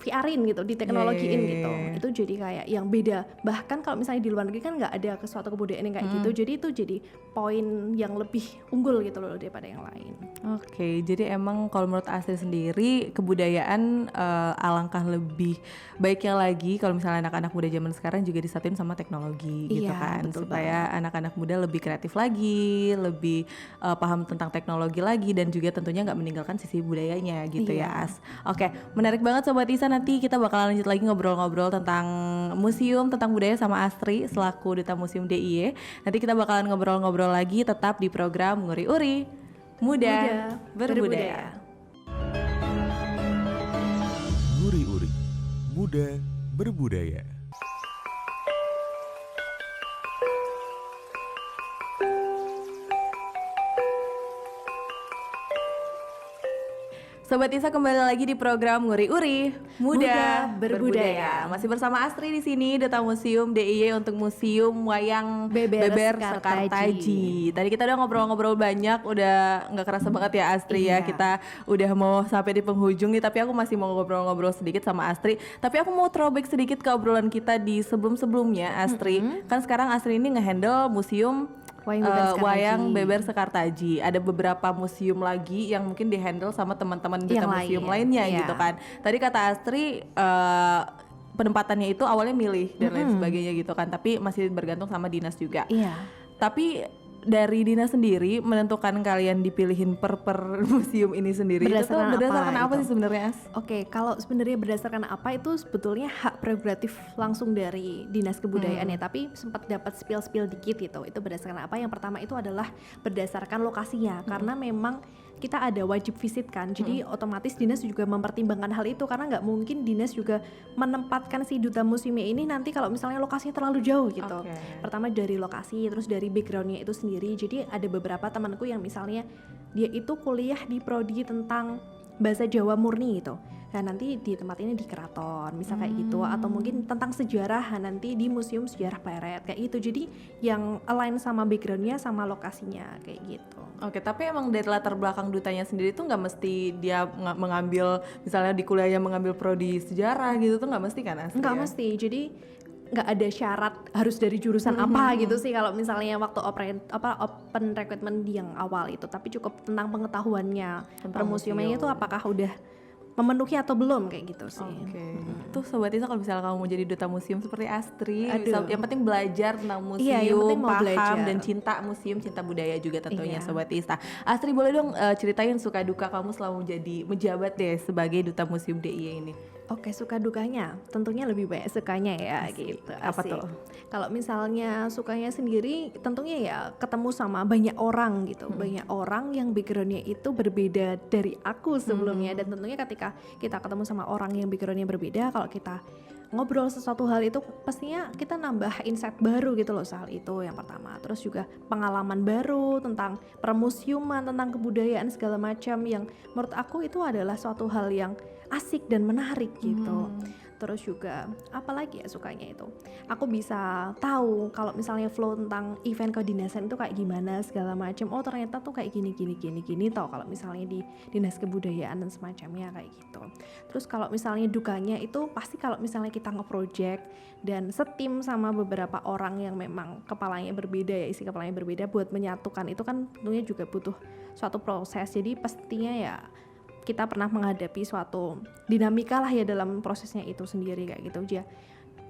S3: VR-in gitu, diteknologiin gitu. Itu jadi kayak yang beda. Bahkan kalau misalnya di luar negeri kan nggak ada suatu kebudayaan yang kayak gitu. Jadi itu jadi poin yang lebih unggul gitu loh daripada yang lain.
S2: Oke, jadi emang kalau menurut Astri sendiri kebudayaan alangkah lebih baiknya lagi kalau misalnya anak-anak muda zaman sekarang juga disatuin sama teknologi gitu
S3: Iya,
S2: kan,
S3: betul
S2: supaya anak-anak muda lebih kreatif lagi, lebih paham tentang teknologi lagi, dan juga tentunya nggak meninggalkan sisi budayanya gitu ya As. Oke, menarik banget Sobat Isa, nanti kita bakalan lanjut lagi ngobrol-ngobrol tentang museum, tentang budaya sama Astri selaku Duta Museum DIY. Nanti kita bakalan ngobrol-ngobrol lagi tetap di program Nguri Uri Muda Berbudaya.
S1: Nguri Uri, Muda Berbudaya.
S2: Sobat Isa, kembali lagi di program Nguri Uri Muda Berbudaya. Masih bersama Astri di sini, Duta Museum DIY untuk Museum Wayang Beber Sekartaji. Tadi kita udah ngobrol-ngobrol banyak, udah nggak kerasa banget ya Astri ya. Kita udah mau sampai di penghujung nih, tapi aku masih mau ngobrol-ngobrol sedikit sama Astri. Tapi aku mau throwback sedikit ke obrolan kita di sebelum-sebelumnya Astri. Kan sekarang Astri ini ngehandle museum Wayang Beber Sekartaji. Ada beberapa museum lagi yang mungkin dihandle sama teman-teman duta museum lainnya gitu kan. Tadi kata Astri penempatannya itu awalnya milih dan lain sebagainya gitu kan, tapi masih bergantung sama dinas juga. Tapi dari dinas sendiri menentukan kalian dipilihin per museum ini sendiri berdasarkan apa sih sebenarnya As?
S3: Oke, kalau sebenarnya berdasarkan apa itu sebetulnya hak prerogatif langsung dari dinas kebudayaan ya, tapi sempat dapat spill dikit gitu. Itu berdasarkan apa? Yang pertama itu adalah berdasarkan lokasinya, karena memang kita ada wajib visit kan, jadi otomatis dinas juga mempertimbangkan hal itu, karena nggak mungkin dinas juga menempatkan si duta museumnya ini nanti kalau misalnya lokasinya terlalu jauh gitu. Pertama dari lokasi, terus dari backgroundnya itu sendiri. Jadi ada beberapa temanku yang misalnya dia itu kuliah di prodi tentang bahasa Jawa murni gitu. Nah nanti di tempat ini di keraton, misal kayak gitu, atau mungkin tentang sejarah nanti di Museum Sejarah Pleret kayak gitu. Jadi yang align sama backgroundnya sama lokasinya kayak gitu.
S2: Oke, tapi emang dari latar belakang dutanya sendiri tuh nggak mesti dia mengambil, misalnya di kuliahnya mengambil prodi sejarah gitu tuh nggak mesti kan Astri?
S3: Nggak mesti, jadi nggak ada syarat harus dari jurusan apa gitu sih kalau misalnya waktu open recruitment yang awal itu, tapi cukup tentang pengetahuannya permuseumannya itu apakah udah memenuhi atau belum kayak gitu sih.
S2: Tuh Sobat Isa, kalau misalnya kamu mau jadi duta museum seperti Astri, yang penting belajar tentang museum,
S3: yang penting mau
S2: paham
S3: belajar.
S2: Dan cinta museum, cinta budaya juga tentunya Sobat Isa. Astri, boleh dong ceritain suka duka kamu selama menjabat deh sebagai duta museum DIY ini.
S3: Oke, suka dukanya tentunya lebih banyak sukanya ya gitu.
S2: Apa tuh?
S3: Kalau misalnya sukanya sendiri tentunya ya ketemu sama banyak orang gitu, banyak orang yang backgroundnya itu berbeda dari aku sebelumnya, dan tentunya ketika kita ketemu sama orang yang backgroundnya berbeda, kalau kita ngobrol sesuatu hal itu pastinya kita nambah insight baru gitu loh soal itu yang pertama. Terus juga pengalaman baru tentang permusiuman, tentang kebudayaan segala macam yang menurut aku itu adalah suatu hal yang asik dan menarik gitu. Terus juga apalagi ya sukanya itu, aku bisa tahu kalau misalnya flow tentang event kedinasan itu kayak gimana segala macam. Oh ternyata tuh kayak gini toh kalau misalnya di dinas kebudayaan dan semacamnya kayak gitu. Terus kalau misalnya dukanya itu pasti kalau misalnya kita nge-project dan setim sama beberapa orang yang memang kepalanya berbeda ya, isi kepalanya berbeda, buat menyatukan itu kan tentunya juga butuh suatu proses. Jadi pastinya ya kita pernah menghadapi suatu dinamika lah ya dalam prosesnya itu sendiri kayak gitu aja.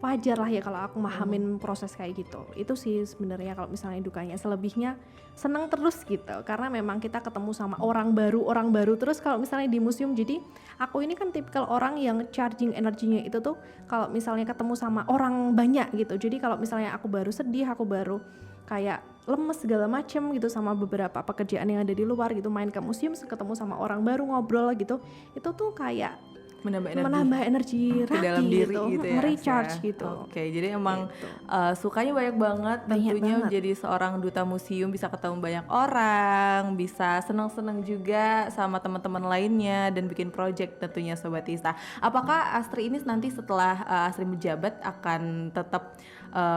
S3: Wajar lah ya kalau aku mahamin proses kayak gitu. Itu sih sebenarnya kalau misalnya dukanya. Selebihnya seneng terus gitu karena memang kita ketemu sama orang baru terus. Kalau misalnya di museum, jadi aku ini kan tipikal orang yang charging energinya itu tuh kalau misalnya ketemu sama orang banyak gitu. Jadi kalau misalnya aku baru sedih, aku baru kayak lemes segala macem gitu sama beberapa pekerjaan yang ada di luar gitu, main ke museum ketemu sama orang baru ngobrol gitu, itu tuh kayak menambah energi
S2: ke dalam diri gitu ya,
S3: recharge gitu.
S2: Oke, jadi emang
S3: gitu.
S2: Sukanya banyak banget tentunya menjadi seorang duta museum, bisa ketemu banyak orang, bisa senang-senang juga sama teman-teman lainnya dan bikin project tentunya Sobat Tisa. Apakah Astri ini nanti setelah Astri menjabat akan tetap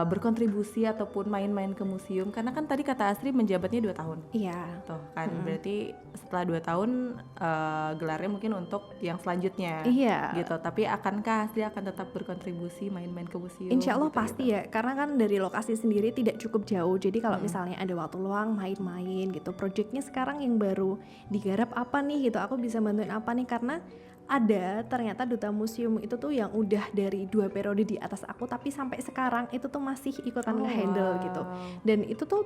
S2: berkontribusi ataupun main-main ke museum? Karena kan tadi kata Astri menjabatnya 2 tahun.
S3: Iya.
S2: Tuh kan berarti setelah 2 tahun gelarnya mungkin untuk yang selanjutnya.
S3: Iya.
S2: Gitu. Tapi akankah Astri akan tetap berkontribusi main-main ke museum?
S3: Insya Allah
S2: gitu,
S3: pasti ya, karena kan dari lokasi sendiri tidak cukup jauh. Jadi kalau misalnya ada waktu luang main-main gitu. Projectnya sekarang yang baru digarap apa nih gitu, aku bisa bantuin apa nih, karena ada ternyata duta museum itu tuh yang udah dari 2 periode di atas aku, tapi sampai sekarang itu tuh masih ikutan nge-handle gitu. Dan itu tuh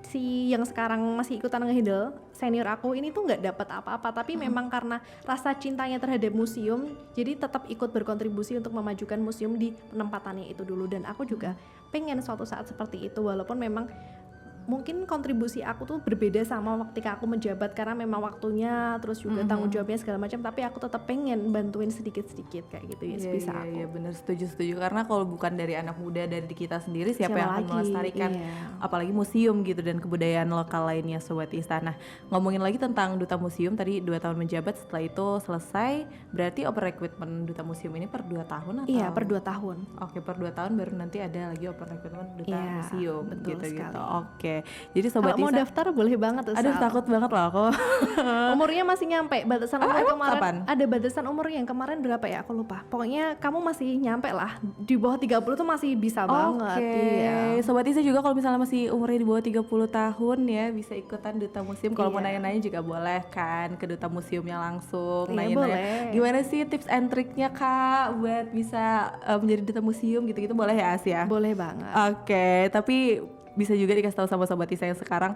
S3: si yang sekarang masih ikutan nge-handle senior aku ini tuh nggak dapat apa-apa, tapi memang karena rasa cintanya terhadap museum, jadi tetap ikut berkontribusi untuk memajukan museum di penempatannya itu dulu. Dan aku juga pengen suatu saat seperti itu, walaupun memang mungkin kontribusi aku tuh berbeda sama ketika aku menjabat karena memang waktunya terus juga tanggung jawabnya segala macam, tapi aku tetap pengen bantuin sedikit-sedikit kayak gitu ya sebisa aku.
S2: Iya benar, setuju karena kalau bukan dari anak muda, dari kita sendiri siapa yang akan melestarikan apalagi museum gitu dan kebudayaan lokal lainnya Sobat Tisa. Nah, ngomongin lagi tentang duta museum, tadi 2 tahun menjabat, setelah itu selesai, berarti open recruitment duta museum ini per 2 tahun atau?
S3: Iya, per 2 tahun.
S2: Oke, per 2 tahun baru nanti ada lagi open recruitment duta museum gitu. Oke. Jadi Sobat
S3: Kalau
S2: Tisa,
S3: mau daftar boleh banget tuh.
S2: Aduh, takut banget loh aku.
S3: Umurnya masih nyampe batasan umur kemarin.
S2: Kapan?
S3: Ada batasan umur yang kemarin berapa ya? Aku lupa. Pokoknya kamu masih nyampe lah. Di bawah 30 tuh masih bisa banget. Iya.
S2: Sobat Tisa juga kalau misalnya masih umurnya di bawah 30 tahun ya bisa ikutan duta museum. Kalau mau nanya-nanya juga boleh kan ke duta museumnya langsung. Nanya-nanya gimana sih tips and triknya Kak buat bisa menjadi duta museum gitu-gitu, boleh ya Asia?
S3: Boleh banget.
S2: Oke, tapi bisa juga dikasih tahu sama Sobat Tisa yang sekarang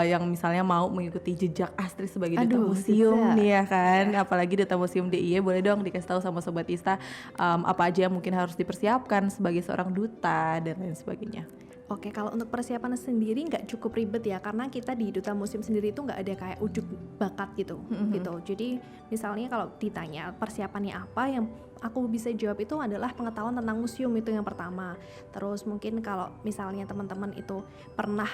S2: yang misalnya mau mengikuti jejak Astri sebagai duta museum nih ya kan, apalagi duta museum DIY, boleh dong dikasih tahu sama Sobat Tisa apa aja yang mungkin harus dipersiapkan sebagai seorang duta dan lain sebagainya.
S3: Oke, kalau untuk persiapan sendiri nggak cukup ribet ya, karena kita di duta museum sendiri itu nggak ada kayak ujuk bakat gitu. Jadi misalnya kalau ditanya persiapannya apa, yang aku bisa jawab itu adalah pengetahuan tentang museum, itu yang pertama. Terus mungkin kalau misalnya teman-teman itu pernah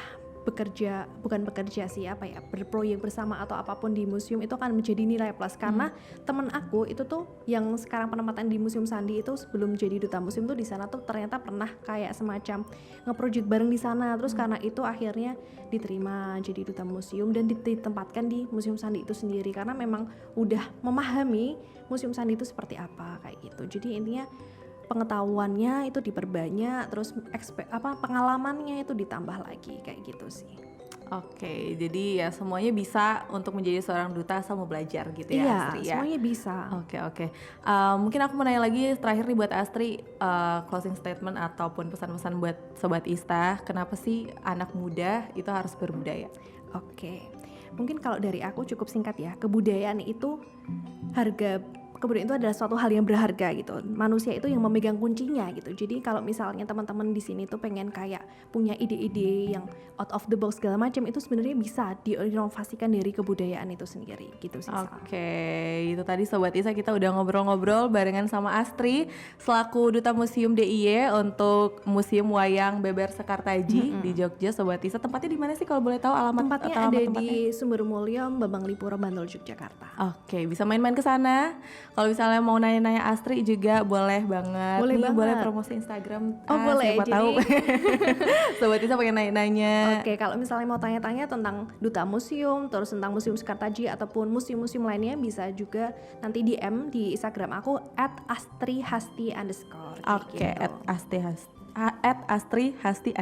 S3: berproyek bersama atau apapun di museum, itu akan menjadi nilai plus. Karena temen aku itu tuh yang sekarang penempatan di Museum Sandi itu sebelum jadi duta museum tuh di sana tuh ternyata pernah kayak semacam ngeproject bareng di sana. Terus karena itu akhirnya diterima jadi duta museum dan ditempatkan di Museum Sandi itu sendiri, karena memang udah memahami Museum Sandi itu seperti apa kayak gitu. Jadi intinya pengetahuannya itu diperbanyak, terus pengalamannya itu ditambah lagi kayak gitu sih.
S2: Oke, jadi ya semuanya bisa untuk menjadi seorang duta asal mau belajar gitu ya Astri ya?
S3: Semuanya bisa.
S2: Oke. Mungkin aku mau nanya lagi terakhir nih buat Astri, closing statement ataupun pesan-pesan buat Sobat Tisa, kenapa sih anak muda itu harus berbudaya?
S3: Oke, mungkin kalau dari aku cukup singkat ya, kebudayaan itu kebudayaan itu adalah suatu hal yang berharga gitu. Manusia itu yang memegang kuncinya gitu. Jadi kalau misalnya teman-teman di sini tuh pengen kayak punya ide-ide yang out of the box segala macam, itu sebenarnya bisa diinovasikan dari kebudayaan itu sendiri gitu sih.
S2: Oke, itu tadi Sobat Tisa kita udah ngobrol-ngobrol barengan sama Astri selaku Duta Museum DIY untuk Museum Wayang Beber Sekartaji di Jogja. Sobat Tisa, tempatnya di mana sih kalau boleh tahu alamat?
S3: Tempatnya ada di Sumber Mulyo, Bambang Lipuro, Bantul, Yogyakarta.
S2: Oke, bisa main-main ke sana. Kalau misalnya mau nanya-nanya Astri juga boleh banget.
S3: Boleh
S2: Nih,
S3: banget.
S2: boleh promosi Instagram.
S3: Oh, boleh.
S2: Siapa
S3: Jadi-
S2: tahu. Sobat Isa pengen nanya-nanya.
S3: Oke, kalau misalnya mau tanya-tanya tentang duta museum, terus tentang Museum Sekartaji ataupun museum-museum lainnya, bisa juga nanti DM di Instagram aku @astrihasti_.
S2: Oke, @Astri_Hasti_.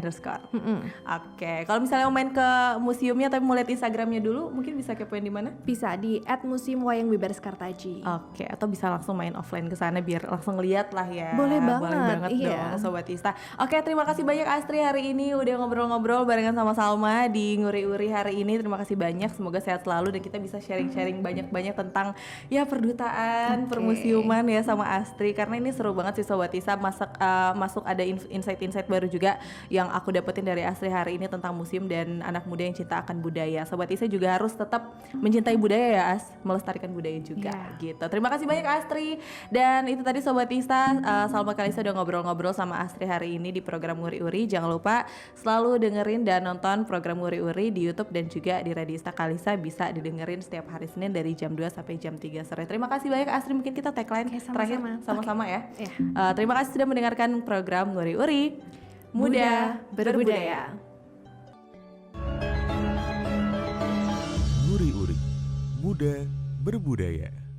S2: Oke, kalau misalnya mau main ke museumnya tapi mau lihat Instagramnya dulu, mungkin bisa kepoin di mana?
S3: Bisa di @museum wayang beber Sekartaji.
S2: Oke, atau bisa langsung main offline ke sana biar langsung lihat lah ya.
S3: Boleh
S2: Boleh
S3: banget,
S2: banget
S3: iya.
S2: dong Sobat Ista. Oke, terima kasih banyak Astri hari ini udah ngobrol-ngobrol barengan sama Salma di Nguri-Uri hari ini. Terima kasih banyak, semoga sehat selalu dan kita bisa sharing-sharing banyak-banyak tentang ya perdutaan,
S3: Oke.
S2: permusiuman ya sama Astri. Karena ini seru banget sih Sobat Ista, masuk ada insight-insight baru juga yang aku dapetin dari Astri hari ini tentang museum dan anak muda yang cinta akan budaya. Sobat Ista juga harus tetap mencintai budaya ya As, melestarikan budaya juga gitu. Terima kasih banyak Astri. Dan itu tadi Sobat Ista, Salma Kalisa udah ngobrol-ngobrol sama Astri hari ini di program Nguri-Uri. Jangan lupa selalu dengerin dan nonton program Nguri-Uri di YouTube dan juga di Radio Ista Kalisa, bisa didengerin setiap hari Senin dari jam 2 sampai jam 3 sore. Terima kasih banyak Astri, mungkin kita tagline
S3: Oke, sama-sama.
S2: terakhir sama-sama ya.
S3: Iya.
S2: Terima kasih sudah mendengarkan program Nguri-Uri, muda berbudaya.
S1: Nguri-uri, muda berbudaya.